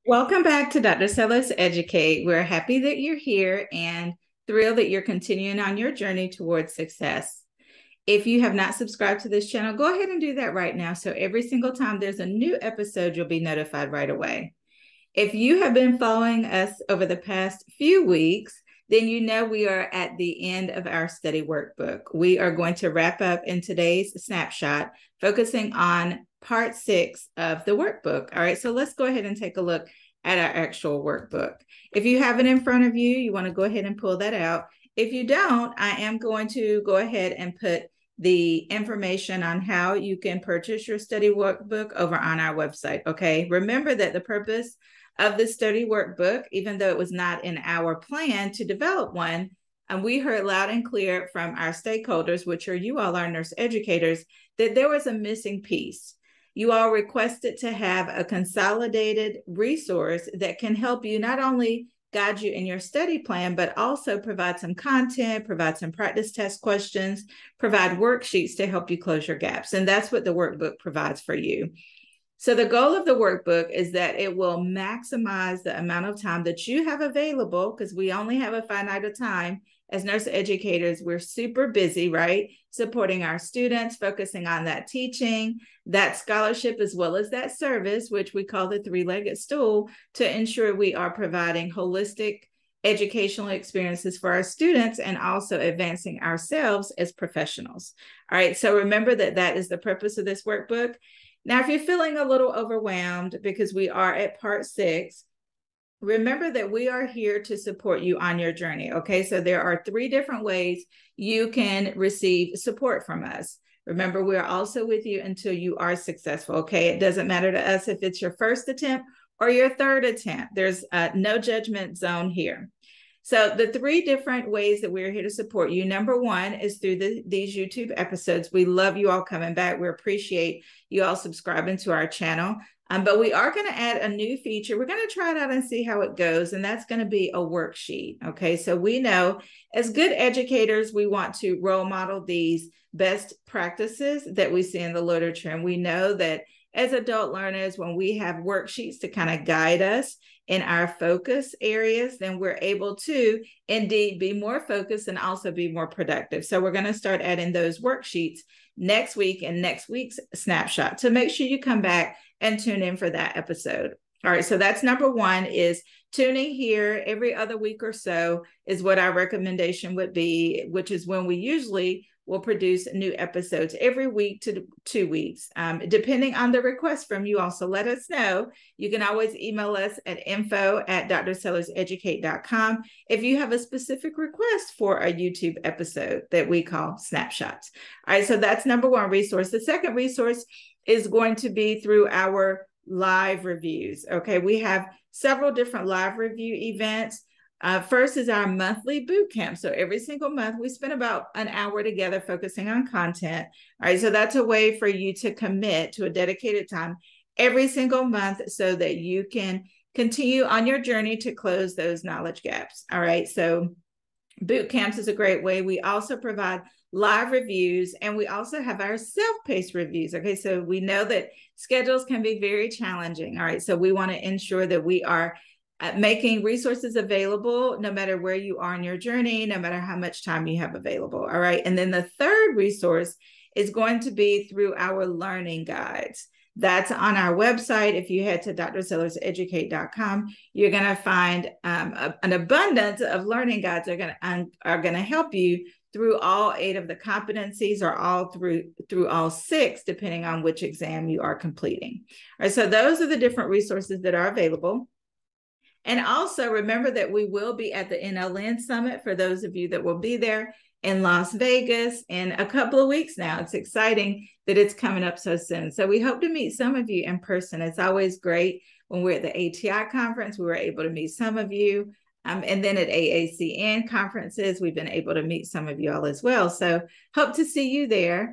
Welcome back to Dr. Sellers Educate. We're happy that you're here and thrilled that you're continuing on your journey towards success. If you have not subscribed to this channel, go ahead and do that right now. So every single time there's a new episode, you'll be notified right away. If you have been following us over the past few weeks, then you know we are at the end of our study workbook. We are going to wrap up in today's snapshot, focusing on part 6 of the workbook. All right, so let's go ahead and take a look at our actual workbook. If you have it in front of you, you want to go ahead and pull that out. If you don't, I am going to go ahead and put the information on how you can purchase your study workbook over on our website. Okay, remember that the purpose of the study workbook, even though it was not in our plan to develop one, and we heard loud and clear from our stakeholders, which are you all, our nurse educators, that there was a missing piece. You all requested to have a consolidated resource that can help you not only guide you in your study plan, but also provide some content, provide some practice test questions, provide worksheets to help you close your gaps. And that's what the workbook provides for you. So the goal of the workbook is that it will maximize the amount of time that you have available, because we only have a finite time. As nurse educators, we're super busy, right? Supporting our students, focusing on that teaching, that scholarship, as well as that service, which we call the three-legged stool, to ensure we are providing holistic educational experiences for our students and also advancing ourselves as professionals. All right, so remember that that is the purpose of this workbook. Now, if you're feeling a little overwhelmed because we are at part 6, remember that we are here to support you on your journey, okay? So there are 3 different ways you can receive support from us. Remember, we're also with you until you are successful, okay? It doesn't matter to us if it's your first attempt or your third attempt. There's no judgment zone here. So the 3 different ways that we're here to support you. Number 1 is through these YouTube episodes. We love you all coming back. We appreciate you all subscribing to our channel. But we are going to add a new feature. We're going to try it out and see how it goes. And that's going to be a worksheet. Okay, so we know as good educators, we want to role model these best practices that we see in the literature. And we know that as adult learners, when we have worksheets to kind of guide us in our focus areas, then we're able to indeed be more focused and also be more productive. So we're going to start adding those worksheets next week and next week's snapshot. So make sure you come back and tune in for that episode. All right, so that's number 1, is tuning here every other week or so is what our recommendation would be, which is when we usually will produce new episodes every week to 2 weeks, depending on the request from you all. So let us know. You can always email us at info@drsellerseducate.com if you have a specific request for a YouTube episode that we call Snapshots. All right, so that's number 1 resource. The second resource is going to be through our live reviews. Okay, we have several different live review events. First is our monthly boot camp. So every single month, we spend about an hour together focusing on content. All right, so that's a way for you to commit to a dedicated time every single month so that you can continue on your journey to close those knowledge gaps. All right, so boot camps is a great way. We also provide live reviews, and we also have our self-paced reviews. Okay, so we know that schedules can be very challenging. All right, so we want to ensure that we are making resources available no matter where you are in your journey, no matter how much time you have available. All right, and then the third resource is going to be through our learning guides. That's on our website. If you head to drsellerseducate.com, you're going to find an abundance of learning guides that are going to help you through all 8 of the competencies, or all through all 6, depending on which exam you are completing. All right, so those are the different resources that are available. And also remember that we will be at the NLN Summit for those of you that will be there in Las Vegas in a couple of weeks now. It's exciting that it's coming up so soon. So we hope to meet some of you in person. It's always great when we're at the ATI conference, we were able to meet some of you. And then at AACN conferences, we've been able to meet some of you all as well. So hope to see you there.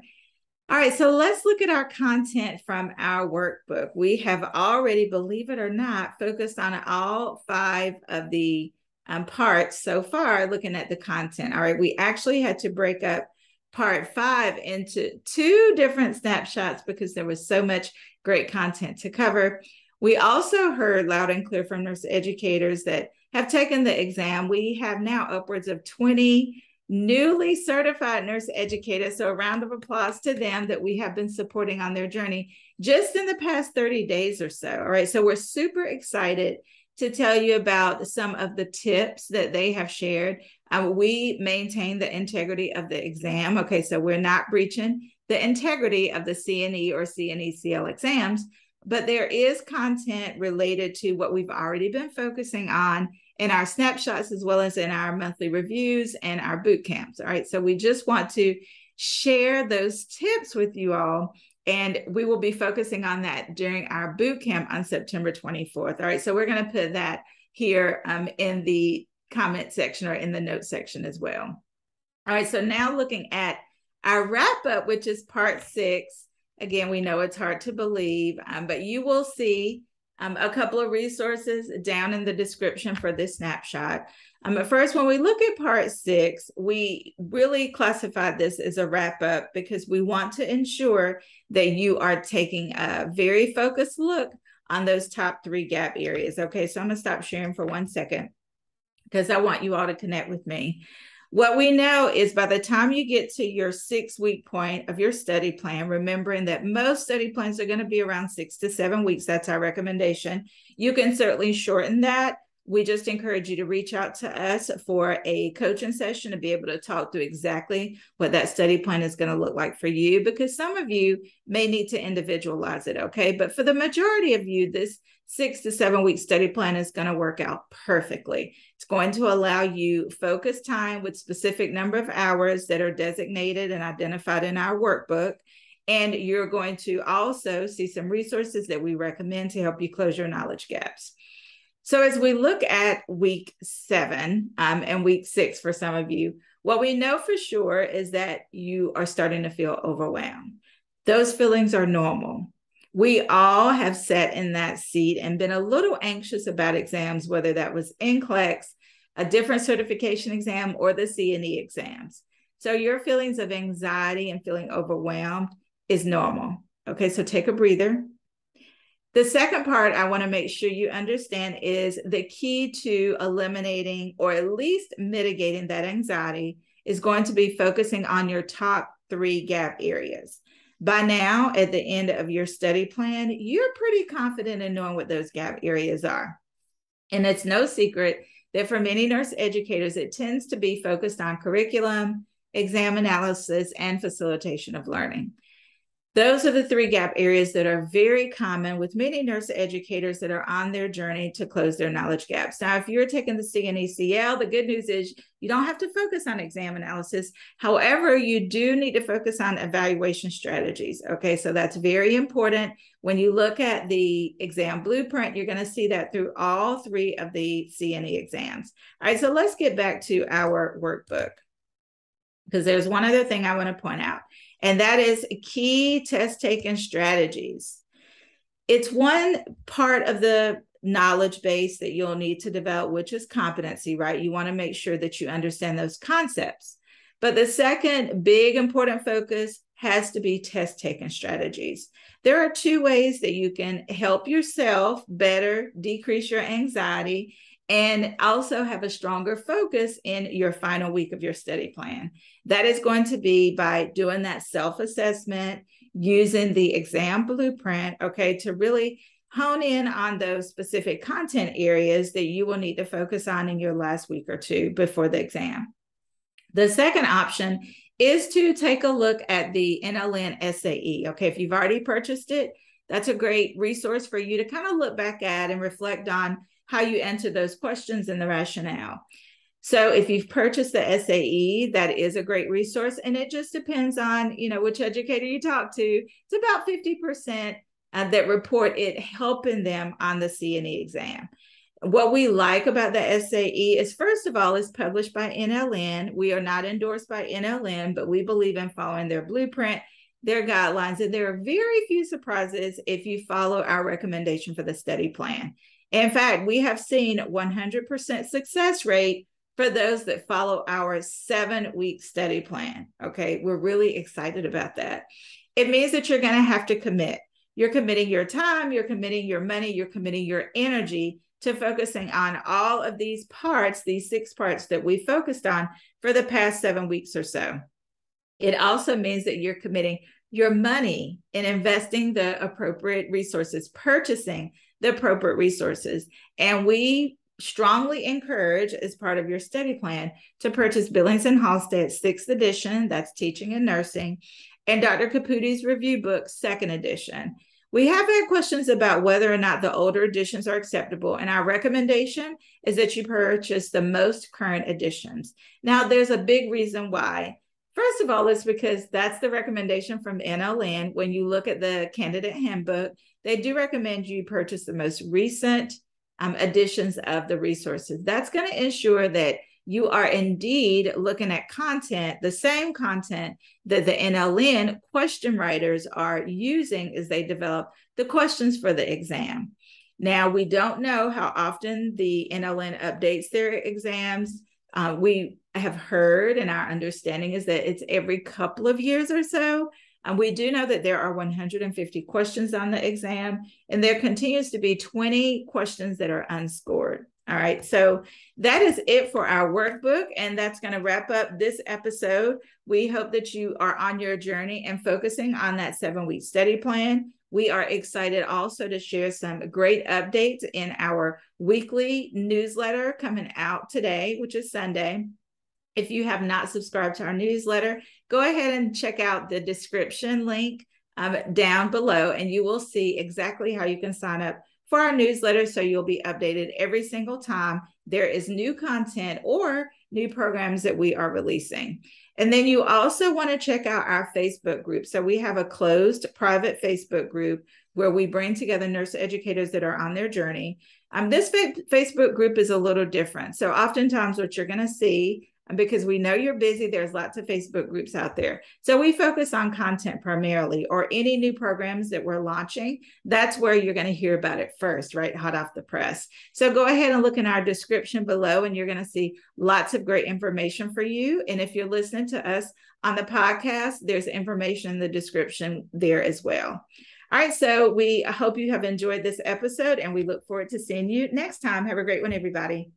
All right, so let's look at our content from our workbook. We have already, believe it or not, focused on all 5 of the parts so far, looking at the content. All right, we actually had to break up part 5 into 2 different snapshots because there was so much great content to cover. We also heard loud and clear from nurse educators that have taken the exam. We have now upwards of 20 newly certified nurse educators. So a round of applause to them that we have been supporting on their journey just in the past 30 days or so. All right. So we're super excited to tell you about some of the tips that they have shared. We maintain the integrity of the exam. Okay. So we're not breaching the integrity of the CNE or CNE-CL exams, but there is content related to what we've already been focusing on in our snapshots, as well as in our monthly reviews and our boot camps. All right. So we just want to share those tips with you all. And we will be focusing on that during our boot camp on September 24th. All right. So we're going to put that here in the comment section or in the notes section as well. All right. So now looking at our wrap up, which is part 6. Again, we know it's hard to believe, but you will see a couple of resources down in the description for this snapshot. But first, when we look at part 6, we really classified this as a wrap up because we want to ensure that you are taking a very focused look on those top 3 gap areas. Okay, so I'm going to stop sharing for 1 second because I want you all to connect with me. What we know is by the time you get to your 6-week point of your study plan, remembering that most study plans are going to be around 6 to 7 weeks. That's our recommendation. You can certainly shorten that. We just encourage you to reach out to us for a coaching session to be able to talk through exactly what that study plan is going to look like for you, because some of you may need to individualize it, okay? But for the majority of you, this 6 to 7 week study plan is going to work out perfectly. It's going to allow you focused time with specific number of hours that are designated and identified in our workbook. And you're going to also see some resources that we recommend to help you close your knowledge gaps. So as we look at week 7 and week 6 for some of you, what we know for sure is that you are starting to feel overwhelmed. Those feelings are normal. We all have sat in that seat and been a little anxious about exams, whether that was NCLEX, a different certification exam, or the CNE exams. So your feelings of anxiety and feeling overwhelmed is normal. Okay, so take a breather. The second part I want to make sure you understand is the key to eliminating or at least mitigating that anxiety is going to be focusing on your top 3 gap areas. By now, at the end of your study plan, you're pretty confident in knowing what those gap areas are. And it's no secret that for many nurse educators, it tends to be focused on curriculum, exam analysis, and facilitation of learning. Those are the 3 gap areas that are very common with many nurse educators that are on their journey to close their knowledge gaps. Now, if you're taking the CNE-CL, the good news is you don't have to focus on exam analysis. However, you do need to focus on evaluation strategies. Okay, so that's very important. When you look at the exam blueprint, you're going to see that through all 3 of the CNE exams. All right, so let's get back to our workbook, because there's one other thing I want to point out, and that is key test taking strategies. It's one part of the knowledge base that you'll need to develop, which is competency, right? You want to make sure that you understand those concepts. But the second big important focus has to be test taking strategies. There are 2 ways that you can help yourself better decrease your anxiety and also have a stronger focus in your final week of your study plan. That is going to be by doing that self-assessment, using the exam blueprint, okay, to really hone in on those specific content areas that you will need to focus on in your last week or 2 before the exam. The second option is to take a look at the NLN SAE. Okay, if you've already purchased it, that's a great resource for you to kind of look back at and reflect on how you answer those questions and the rationale. So if you've purchased the SAE, that is a great resource. And it just depends on, which educator you talk to. It's about 50% that report it helping them on the CNE exam. What we like about the SAE is, first of all, it's published by NLN. We are not endorsed by NLN, but we believe in following their blueprint, their guidelines, and there are very few surprises if you follow our recommendation for the study plan. In fact, we have seen 100% success rate for those that follow our 7-week study plan. Okay, we're really excited about that. It means that you're going to have to commit. You're committing your time, you're committing your money, you're committing your energy to focusing on all of these parts, these 6 parts that we focused on for the past 7 weeks or so. It also means that you're committing your money in investing the appropriate resources, purchasing the appropriate resources. And we strongly encourage, as part of your study plan, to purchase Billings and Halstead 6th edition, that's teaching and nursing, and Dr. Caputi's review book 2nd edition. We have had questions about whether or not the older editions are acceptable, and our recommendation is that you purchase the most current editions. Now, there's a big reason why. First of all, it's because that's the recommendation from NLN. When you look at the candidate handbook, they do recommend you purchase the most recent editions of the resources. That's going to ensure that you are indeed looking at content, the same content that the NLN question writers are using as they develop the questions for the exam. Now, we don't know how often the NLN updates their exams. We have heard, and our understanding is that it's every couple of years or so. We do know that there are 150 questions on the exam, and there continues to be 20 questions that are unscored. All right, so that is it for our workbook, and that's going to wrap up this episode. We hope that you are on your journey and focusing on that 7-week study plan. We are excited also to share some great updates in our weekly newsletter coming out today, which is Sunday. If you have not subscribed to our newsletter, go ahead and check out the description link down below, and you will see exactly how you can sign up for our newsletter so you'll be updated every single time there is new content or new programs that we are releasing. And then you also want to check out our Facebook group. So we have a closed private Facebook group where we bring together nurse educators that are on their journey. This Facebook group is a little different. So oftentimes what you're going to see, because we know you're busy, there's lots of Facebook groups out there. So we focus on content primarily, or any new programs that we're launching. That's where you're going to hear about it first, right? Hot off the press. So go ahead and look in our description below, and you're going to see lots of great information for you. And if you're listening to us on the podcast, there's information in the description there as well. All right, so we hope you have enjoyed this episode, and we look forward to seeing you next time. Have a great one, everybody.